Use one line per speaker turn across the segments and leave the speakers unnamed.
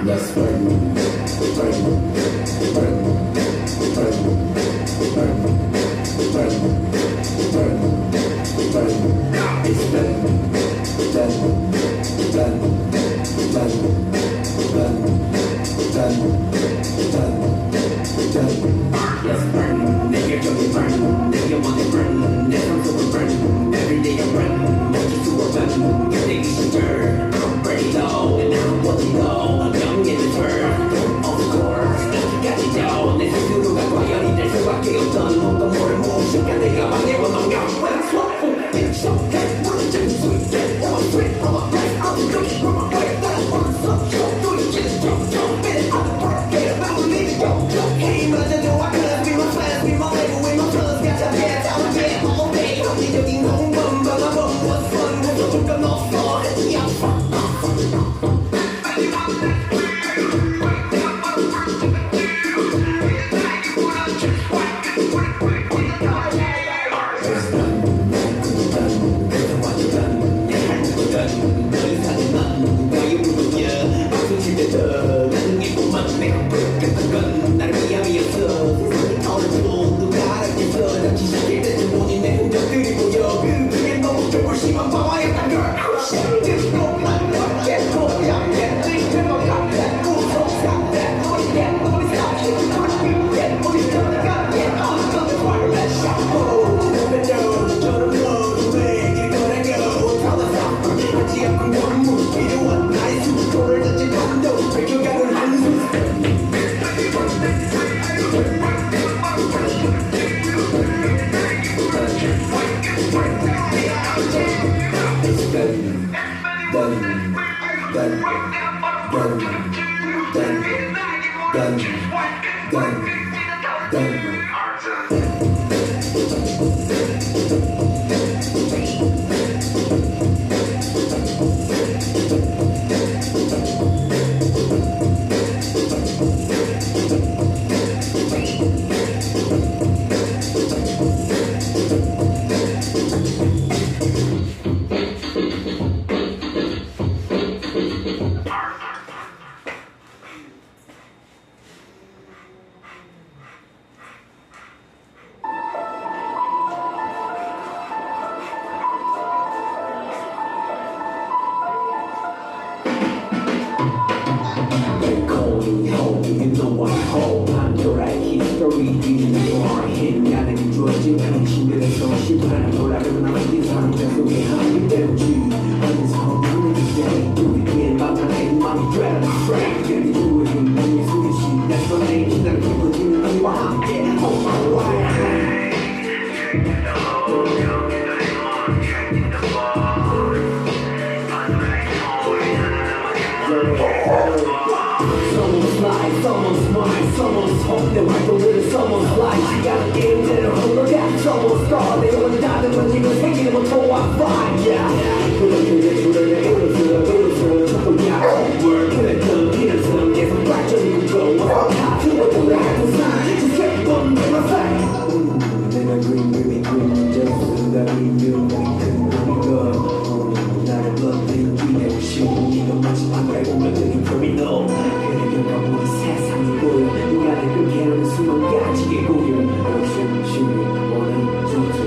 Let's burn, burn, burn, burn, burn, burn, burn, burn. It's burn, burn, burn, burn, burn, burn, burn, burn. Let's burn, make your journey burn, make your money burn, let's come to a burn. Every day I run, want you to a burn, your day is a burn. I'm ready low, and I'm wanting low. 어떤 모를 모르니까 내가 방해와 넘겨 When I swap it's okay One, two, three, yeah I'm a freak, I'm a break I'm looking for my way That's one, stop, show Do it, just jump in I'm a part, get about me, go Hey, 맞아, no, I could be my plans Be my label, with my plus Got your head, I'm a get all day 합리적인 공범, 방아범 What's fun, 무슨 조건 없어 Yeah, fuck Someone's life, someone's mind, someone's hope. 내 활동들은 someone's life. 시간은 게임대로 흘러가. Someone's star. 내 원한다는 건 지금 생기는 건 또한 fine. Yeah. 그렇게 줄을 이루스 자꾸야. Work 그랬던 이랬던 계속 발전이 무거워. 다 두고 같은 삶. 지새끼 건 내가 살. 내가 dreaming just 순간이 묘하게 큰 거니까. 나를 불러들인 기회를 쉬운 네가 마치 방가에 오면 되는 criminal. 우리 세상이 보여 인간을 그렇게 하는 수만 가지의 고유 역시 원하는 소트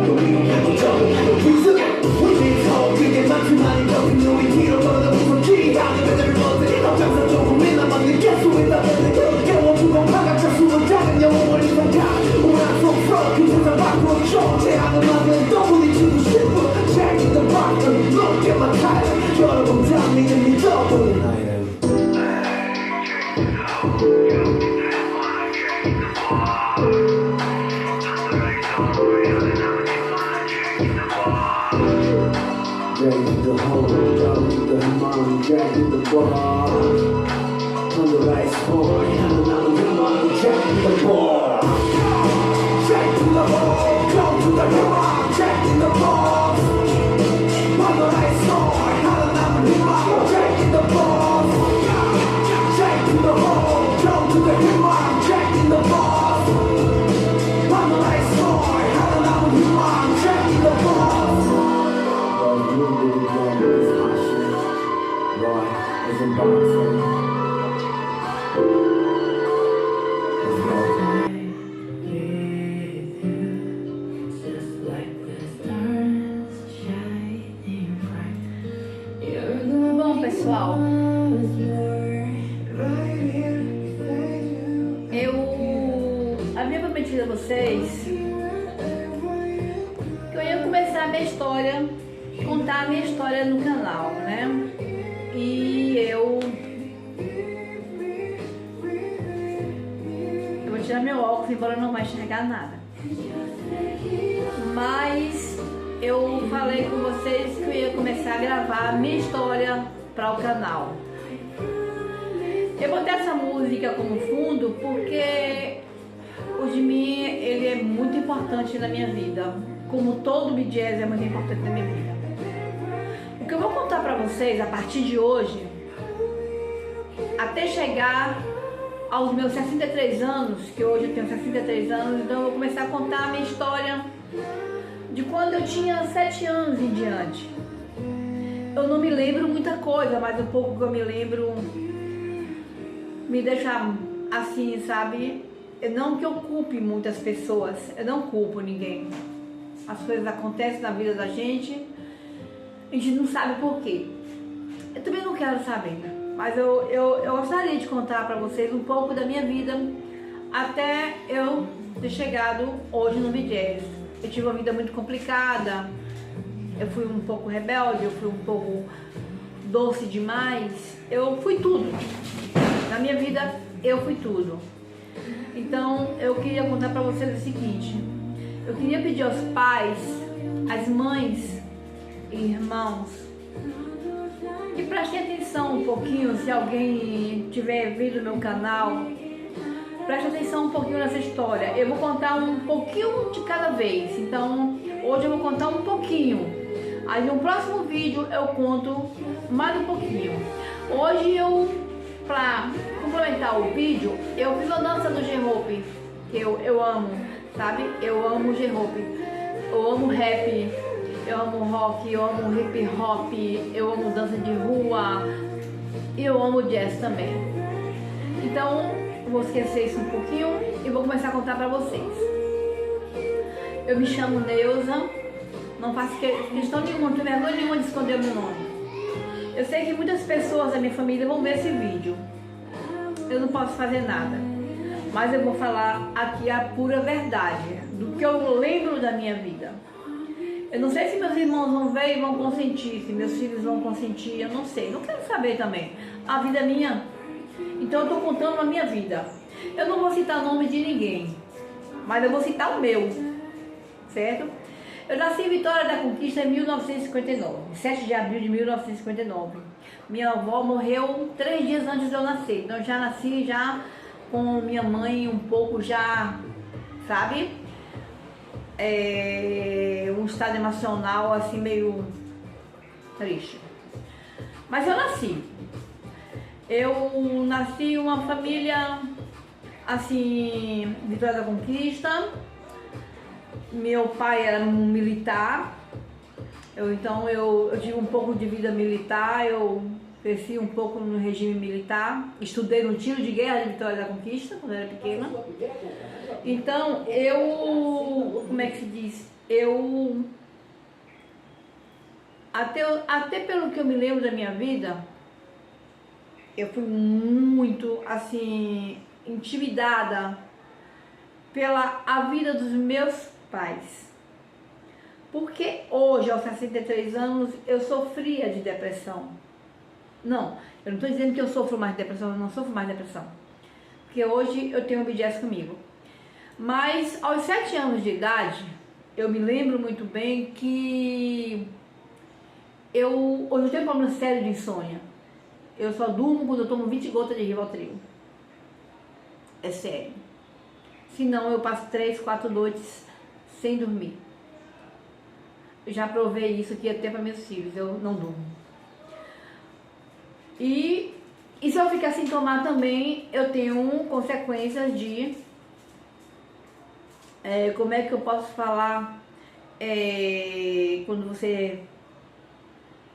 또 위험하고 적은 비슷 우리 더 그게 많지만 적은 놈이 뒤로 걸어다 무섭지 하는 배들을 벗으니 걱정선 조금이나 맞는 개수에다 뱉는 겨워 부동파가 자수는 작은 영웅을 이상가 우란 속서 그 세상 밖으로 존재하는 만은 또 부딪히고 싶어 Check in the box look at my title 여러분 다 믿음 믿어보는 Drag the hole, drag the mind, drag the bar. On the right score, and another mind, drag the ball. Drag to the hole, go to the human, drag the ball. On the right score, and another mind, drag the ball. Drag to the hole, go to the human, drag the ball. On the right score, and another mind, drag the ball.
pessoal, eu havia prometido a vocês que eu ia começar a minha história, contar a minha história no canal, né? E eu vou tirar meu óculos, embora eu não vai enxergar nada. Mas eu falei com vocês que eu ia começar a gravar a minha história para o canal. Eu botei essa música como fundo porque o Jimin, ele é muito importante na minha vida, como todo BTS é muito importante na minha vida. O que eu vou contar para vocês a partir de hoje, até chegar aos meus 63 anos, que hoje eu tenho 63 anos, então eu vou começar a contar a minha história de quando eu tinha 7 anos em diante. Eu não me lembro muita coisa, mas o pouco que eu me lembro me deixa assim, sabe? Não que eu culpe muitas pessoas, eu não culpo ninguém. As coisas acontecem na vida da gente, a gente não sabe por quê. Eu também não quero saber, mas eu gostaria de contar para vocês um pouco da minha vida até eu ter chegado hoje no BTS. Eu tive uma vida muito complicada, eu fui um pouco rebelde, eu fui um pouco doce demais, eu fui tudo. Na minha vida, eu fui tudo. Então, eu queria contar para vocês o seguinte: eu queria pedir aos pais, às mães e irmãos que prestem atenção um pouquinho, se alguém tiver vindo no meu canal, preste atenção um pouquinho nessa história. Eu vou contar um pouquinho de cada vez. Então, hoje eu vou contar um pouquinho. Aí no próximo vídeo eu conto mais um pouquinho. Hoje pra complementar o vídeo, eu fiz a dança do J-Hope, que eu amo, sabe? Eu amo J-Hope, eu amo rap, eu amo rock, eu amo hip hop, eu amo dança de rua e eu amo jazz também. Então, vou esquecer isso um pouquinho e vou começar a contar pra vocês. Eu me chamo Neuza, não faço questão nenhuma, não tenho vergonha nenhuma de esconder o meu nome. Eu sei que muitas pessoas da minha família vão ver esse vídeo. Eu não posso fazer nada, mas eu vou falar aqui a pura verdade, do que eu lembro da minha vida. Eu não sei se meus irmãos vão ver e vão consentir, se meus filhos vão consentir, eu não sei, não quero saber também. A vida é minha. Então eu estou contando a minha vida. Eu não vou citar o nome de ninguém, mas eu vou citar o meu, certo? Eu nasci em Vitória da Conquista em 1959, 7 de abril de 1959. Minha avó morreu 3 dias antes de eu nascer, então eu já nasci já com minha mãe um pouco já, sabe? Um estado emocional assim meio triste. Mas eu nasci. Eu nasci em uma família, assim, Vitória da Conquista. Meu pai era um militar, então eu tive um pouco de vida militar, eu cresci um pouco no regime militar, estudei no tiro de guerra de Vitória da Conquista, quando eu era pequena. Então, como é que se diz? Até pelo que eu me lembro da minha vida, eu fui muito, assim, intimidada pela a vida dos meus pais. Porque hoje, aos 63 anos, eu sofria de depressão. Não, eu não estou dizendo que eu sofro mais de depressão, eu não sofro mais de depressão. Porque hoje eu tenho o BTS comigo. Mas aos 7 anos de idade, eu me lembro muito bem que hoje eu tenho um problema sério de insônia. Eu só durmo quando eu tomo 20 gotas de Rivotril. É sério. Senão eu passo 3, 4 noites sem dormir. Eu já provei isso aqui até para meus filhos, eu não durmo. E se eu ficar sem tomar também, eu tenho consequências de... como é que eu posso falar? Quando você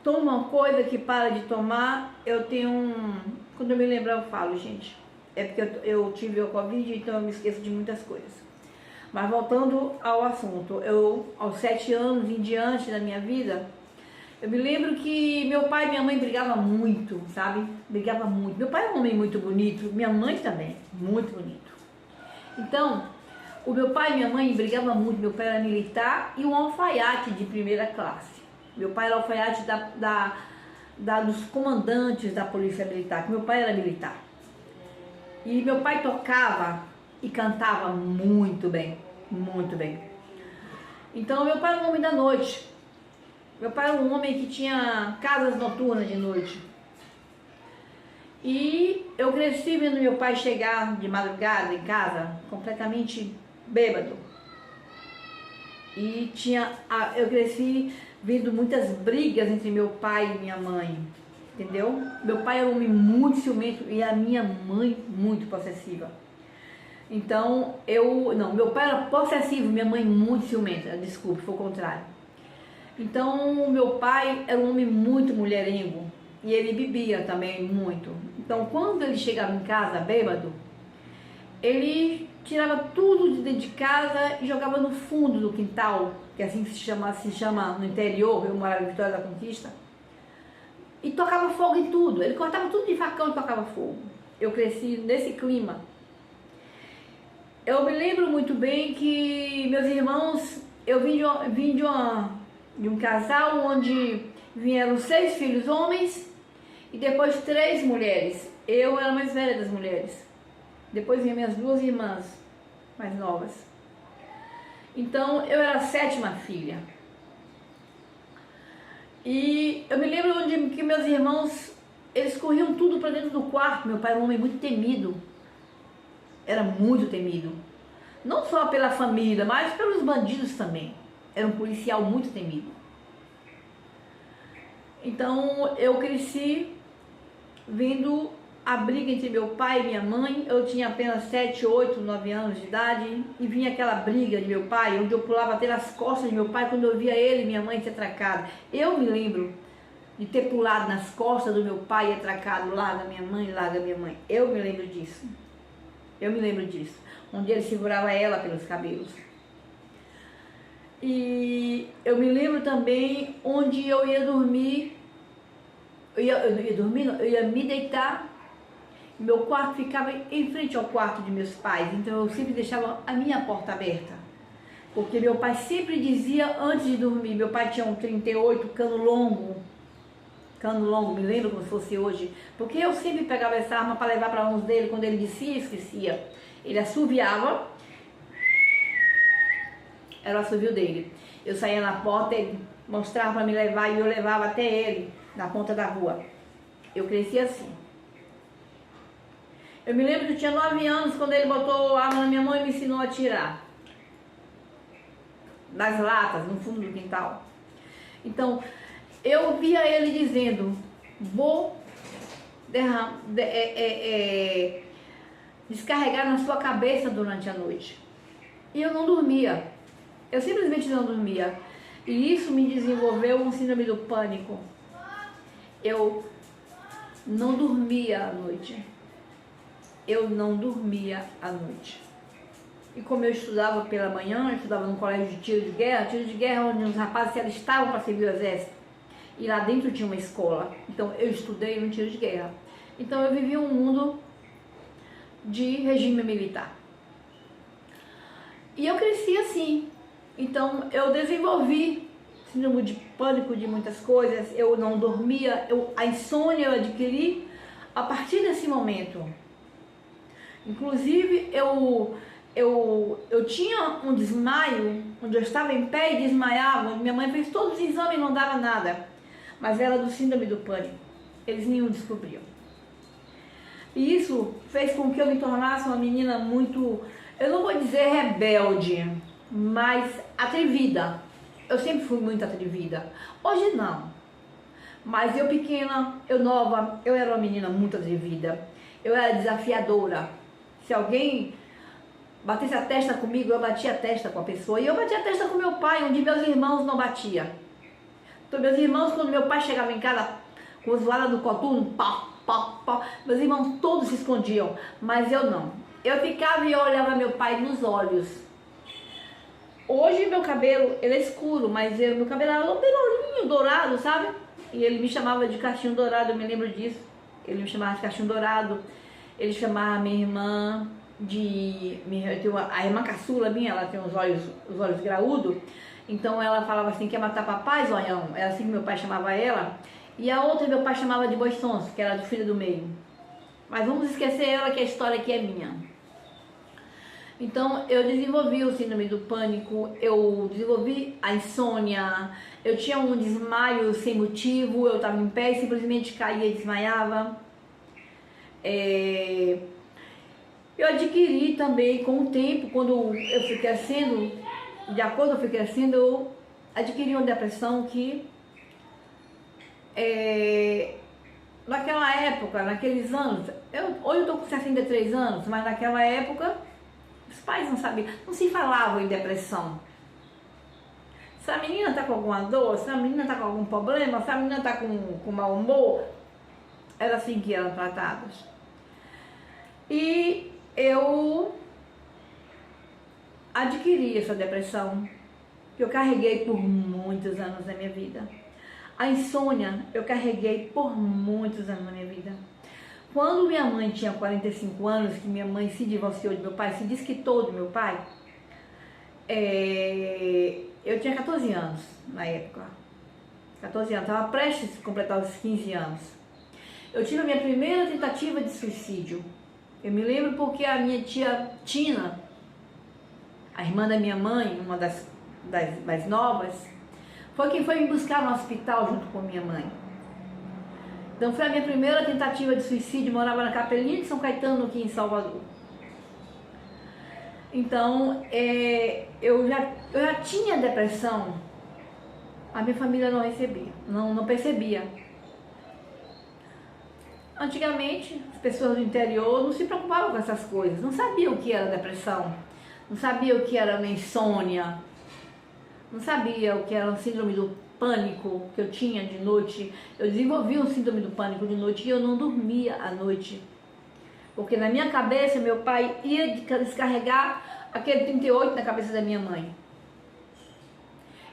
toma uma coisa que para de tomar, eu tenho quando eu me lembro eu falo, gente. É porque eu tive o Covid, então eu me esqueço de muitas coisas. Mas voltando ao assunto, aos 7 anos em diante da minha vida, Eu me lembro que meu pai e minha mãe brigavam muito, sabe? Brigavam muito. Meu pai é um homem muito bonito, minha mãe também, muito bonito. Então, o meu pai e minha mãe brigavam muito. Meu pai era militar e um alfaiate de primeira classe. Meu pai era alfaiate dos comandantes da polícia militar, que meu pai era militar. E meu pai tocava e cantava muito bem, muito bem. Então, meu pai era um homem da noite. Meu pai era um homem que tinha casas noturnas de noite. E eu cresci vendo meu pai chegar de madrugada em casa, completamente bêbado. E eu cresci vendo muitas brigas entre meu pai e minha mãe, entendeu? Meu pai era um homem muito ciumento e a minha mãe muito possessiva. Então, meu pai era possessivo, minha mãe muito ciumenta, desculpe, foi o contrário. Então, meu pai era um homem muito mulherengo e ele bebia também muito. Então, quando ele chegava em casa bêbado, ele tirava tudo de dentro de casa e jogava no fundo do quintal, que assim se chama no interior, eu morava em Vitória da Conquista, e tocava fogo em tudo. Ele cortava tudo de facão e tocava fogo. Eu cresci nesse clima. Eu me lembro muito bem que meus irmãos, eu vim de um casal onde vieram 6 filhos homens e depois 3 mulheres. Eu era a mais velha das mulheres. Depois vinham minhas 2 irmãs mais novas. Então eu era a 7ª filha. E eu me lembro que meus irmãos, eles corriam tudo para dentro do quarto. Meu pai era um homem muito temido. Era muito temido. Não só pela família, mas pelos bandidos também. Era um policial muito temido. Então eu cresci vendo a briga entre meu pai e minha mãe. Eu tinha apenas 7, 8, 9 anos de idade e vinha aquela briga de meu pai, onde eu pulava até nas costas de meu pai quando eu via ele e minha mãe ser atracada. Eu me lembro de ter pulado nas costas do meu pai e atracado lá da minha mãe, lá da minha mãe. Eu me lembro disso. Eu me lembro disso. Onde ele segurava ela pelos cabelos. E eu me lembro também onde eu ia dormir. Eu ia me deitar. Meu quarto ficava em frente ao quarto de meus pais. Então eu sempre deixava a minha porta aberta. Porque meu pai sempre dizia antes de dormir. Meu pai tinha um 38, cano longo, me lembro como se fosse hoje. Porque eu sempre pegava essa arma para levar para mãos dele. Quando ele descia, esquecia. Ele assoviava. Era o assovio dele. Eu saía na porta, ele mostrava para me levar e eu levava até ele, na ponta da rua. Eu cresci assim. Eu me lembro que eu tinha 9 anos quando ele botou a arma na minha mão e me ensinou a atirar. Nas latas, no fundo do quintal. Então, eu via ele dizendo, vou descarregar na sua cabeça durante a noite. E eu não dormia. Eu simplesmente não dormia. E isso me desenvolveu um síndrome do pânico. Eu não dormia à noite. Eu não dormia à noite. E como eu estudava pela manhã, eu estudava num colégio de tiro de guerra onde os rapazes se alistavam para servir o exército. E lá dentro tinha uma escola. Então eu estudei no tiro de guerra. Então eu vivia um mundo de regime militar. E eu cresci assim. Então eu desenvolvi síndrome de pânico de muitas coisas. Eu não dormia. A insônia eu adquiri a partir desse momento. Inclusive eu tinha um desmaio, onde eu estava em pé e desmaiava. Minha mãe fez todos os exames e não dava nada. Mas era do síndrome do pânico. Eles nenhum descobriam. E isso fez com que eu me tornasse uma menina muito, eu não vou dizer rebelde, mas atrevida. Eu sempre fui muito atrevida. Hoje não. Mas eu pequena, eu nova, eu era uma menina muito atrevida. Eu era desafiadora. Se alguém batesse a testa comigo, eu batia a testa com a pessoa. E eu batia a testa com meu pai, onde meus irmãos não batiam. Então meus irmãos, quando meu pai chegava em casa com os zoada do coturno, pá, pá, pá, meus irmãos todos se escondiam. Mas eu não. Eu ficava e eu olhava meu pai nos olhos. Hoje meu cabelo, ele é escuro, mas meu cabelo era lobirolinha. pequenininho, dourado, sabe? E ele me chamava de Cachinho Dourado, eu me lembro disso. Ele me chamava de Cachinho Dourado. Ele chamava minha irmã de... A irmã caçula minha, ela tem os olhos graúdos. Então ela falava assim, quer matar papai, zoião? Era assim que meu pai chamava ela. E a outra meu pai chamava de Boi Sonso, que era de filha do meio. Mas vamos esquecer ela, que a história aqui é minha. Então eu desenvolvi o síndrome do pânico, eu desenvolvi a insônia, eu tinha um desmaio sem motivo, eu estava em pé e simplesmente caía e desmaiava. Eu adquiri também com o tempo, quando eu fui crescendo, de acordo com eu fui crescendo, eu adquiri uma depressão que naquela época, naqueles anos, hoje eu estou com 63 anos, mas naquela época os pais não sabiam, não se falava em depressão. Se a menina está com alguma dor, se a menina está com algum problema, se a menina está com mau humor, era assim que eram tratados. E eu adquiri essa depressão, que eu carreguei por muitos anos da minha vida. A insônia eu carreguei por muitos anos na minha vida. Quando minha mãe tinha 45 anos, que minha mãe se divorciou de meu pai, se desquitou do meu pai, eu tinha 14 anos na época. 14 anos, estava prestes a completar os 15 anos. Eu tive a minha primeira tentativa de suicídio. Eu me lembro porque a minha tia Tina, a irmã da minha mãe, uma das mais novas, foi quem foi me buscar no hospital junto com minha mãe. Então foi a minha primeira tentativa de suicídio, morava na Capelinha de São Caetano, aqui em Salvador. Então, eu já tinha depressão, a minha família não recebia, não percebia. Antigamente, as pessoas do interior não se preocupavam com essas coisas, não sabiam o que era depressão, não sabiam o que era uma insônia, não sabia o que era o síndrome do pânico que eu tinha de noite. Eu desenvolvi um síndrome do pânico de noite e eu não dormia à noite. Porque na minha cabeça, meu pai ia descarregar aquele 38 na cabeça da minha mãe.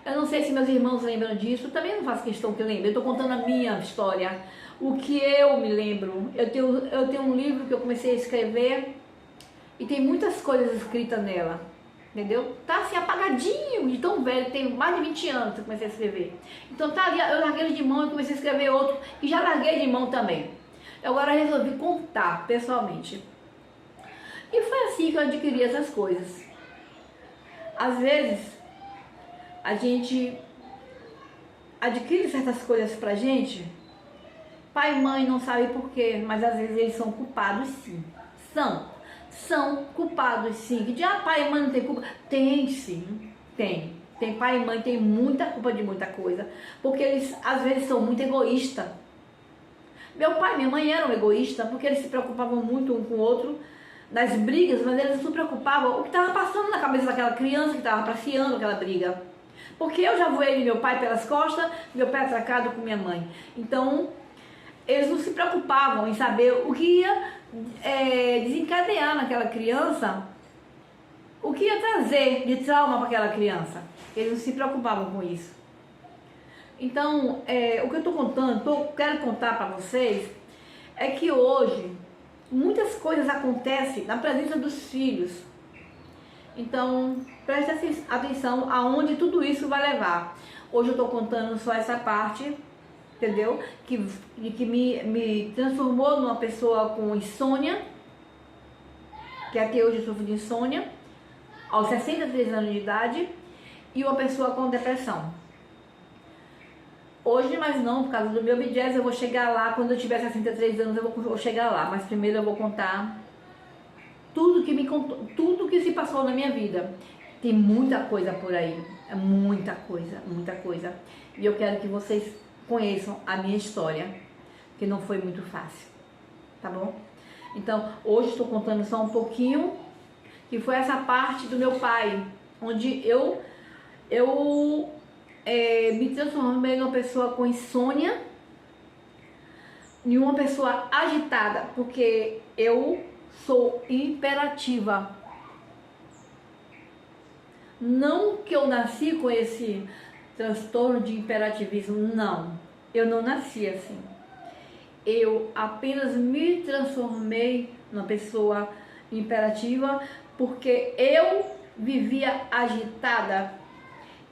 Eu não sei se meus irmãos lembram disso, também não faço questão que eu lembre. Eu estou contando a minha história, o que eu me lembro. Eu tenho um livro que eu comecei a escrever e tem muitas coisas escritas nela. Entendeu? Tá assim apagadinho, de tão velho, tem mais de 20 anos que eu comecei a escrever. Então tá ali, eu larguei ele de mão e comecei a escrever outro, que já larguei de mão também. Eu agora resolvi contar pessoalmente. E foi assim que eu adquiri essas coisas. Às vezes, a gente adquire certas coisas pra gente, pai e mãe não sabem por quê, mas às vezes eles são culpados sim. São culpados sim. Que de pai e mãe não tem culpa? Tem sim, tem. Tem pai e mãe, tem muita culpa de muita coisa. Porque eles às vezes são muito egoístas. Meu pai e minha mãe eram egoístas porque eles se preocupavam muito um com o outro nas brigas, mas eles não se preocupavam o que estava passando na cabeça daquela criança que estava passeando aquela briga. Porque eu já voei meu pai pelas costas, meu pai atracado com minha mãe. Então, eles não se preocupavam em saber o que ia desencadear naquela criança, o que ia trazer de trauma para aquela criança. Eles não se preocupavam com isso. Então, o que eu estou contando, quero contar para vocês, é que hoje muitas coisas acontecem na presença dos filhos. Então, preste atenção aonde tudo isso vai levar. Hoje eu estou contando só essa parte, entendeu? Que me transformou numa pessoa com insônia, que até hoje eu sofro de insônia, aos 63 anos de idade, e uma pessoa com depressão. Hoje, mas não, por causa do meu BDS, eu vou chegar lá, quando eu tiver 63 anos eu vou chegar lá, mas primeiro eu vou contar tudo que se passou na minha vida. Tem muita coisa por aí, muita coisa. E eu quero que vocês conheçam a minha história, que não foi muito fácil, tá bom? Então, hoje estou contando só um pouquinho, que foi essa parte do meu pai, onde eu me transformei numa pessoa com insônia, em uma pessoa agitada, porque eu sou hiperativa. Não que eu nasci com transtorno de imperativismo. Não, eu não nasci assim. Eu apenas me transformei numa pessoa imperativa porque eu vivia agitada,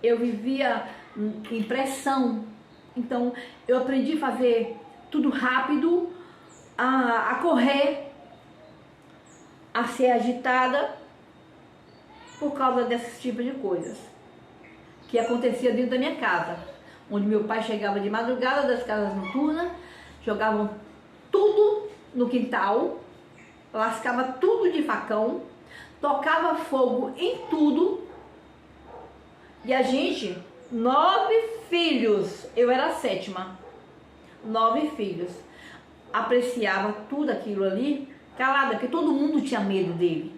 eu vivia em pressão. Então eu aprendi a fazer tudo rápido, a correr, a ser agitada por causa desse tipo de coisas que acontecia dentro da minha casa, onde meu pai chegava de madrugada das casas noturnas, jogavam tudo no quintal, lascava tudo de facão, tocava fogo em tudo. E a gente, 9 filhos, eu era a 7ª, 9 filhos, apreciava tudo aquilo ali calada, porque todo mundo tinha medo dele,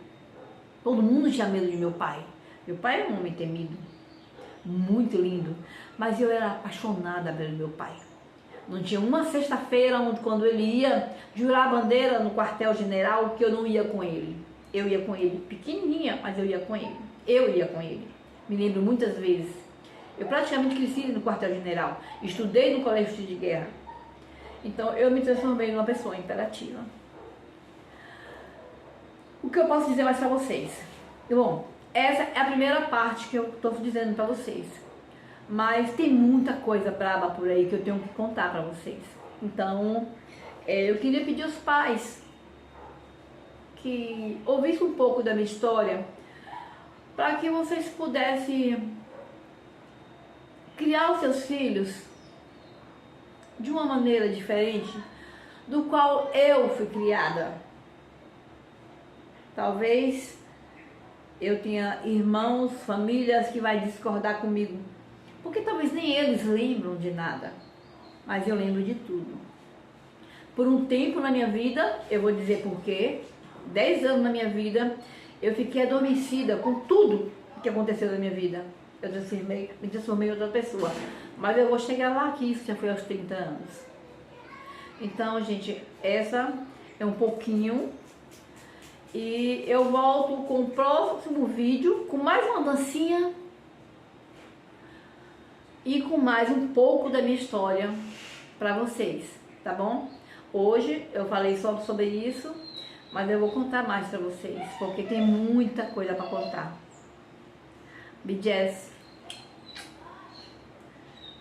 todo mundo tinha medo de meu pai. Meu pai era um homem temido, muito lindo, mas eu era apaixonada pelo meu pai. Não tinha uma sexta-feira quando ele ia jurar a bandeira no quartel-general que eu não ia com ele. Eu ia com ele, pequenininha, mas eu ia com ele. Eu ia com ele. Me lembro muitas vezes. Eu praticamente cresci no quartel-general. Estudei no colégio de guerra. Então eu me transformei numa pessoa imperativa. O que eu posso dizer mais para vocês? Bom, essa é a primeira parte que eu estou dizendo para vocês. Mas tem muita coisa braba por aí que eu tenho que contar para vocês. Então, eu queria pedir aos pais que ouvissem um pouco da minha história, para que vocês pudessem criar os seus filhos de uma maneira diferente do qual eu fui criada. Talvez eu tenha irmãos, famílias que vai discordar comigo, porque talvez nem eles lembram de nada, mas eu lembro de tudo. Por um tempo na minha vida, eu vou dizer por quê, 10 anos na minha vida, eu fiquei adormecida com tudo que aconteceu na minha vida. Eu me transformei em outra pessoa, mas eu vou chegar lá, que isso já foi aos 30 anos. Então, gente, essa é um pouquinho, e eu volto com o próximo vídeo, com mais uma dancinha, e com mais um pouco da minha história para vocês, tá bom? Hoje eu falei só sobre isso, mas eu vou contar mais para vocês, porque tem muita coisa para contar. BJS,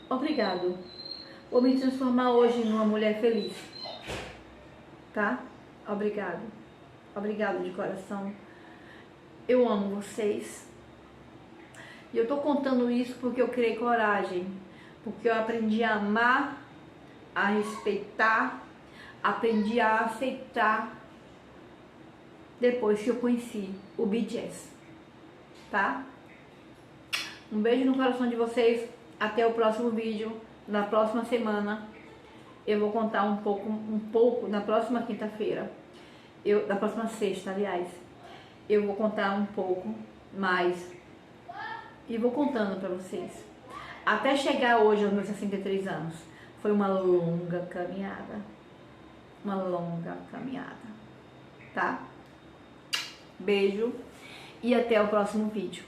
obrigado. Vou me transformar hoje numa mulher feliz, tá? Obrigado. Obrigado de coração. Eu amo vocês. E eu tô contando isso porque eu criei coragem, porque eu aprendi a amar, a respeitar, aprendi a aceitar depois que eu conheci o BJS, tá? Um beijo no coração de vocês, até o próximo vídeo, na próxima semana. Eu vou contar um pouco na próxima quinta-feira, na próxima sexta, aliás. Eu vou contar um pouco mais e vou contando para vocês, até chegar hoje aos meus 63 anos. Foi uma longa caminhada, tá? Beijo e até o próximo vídeo.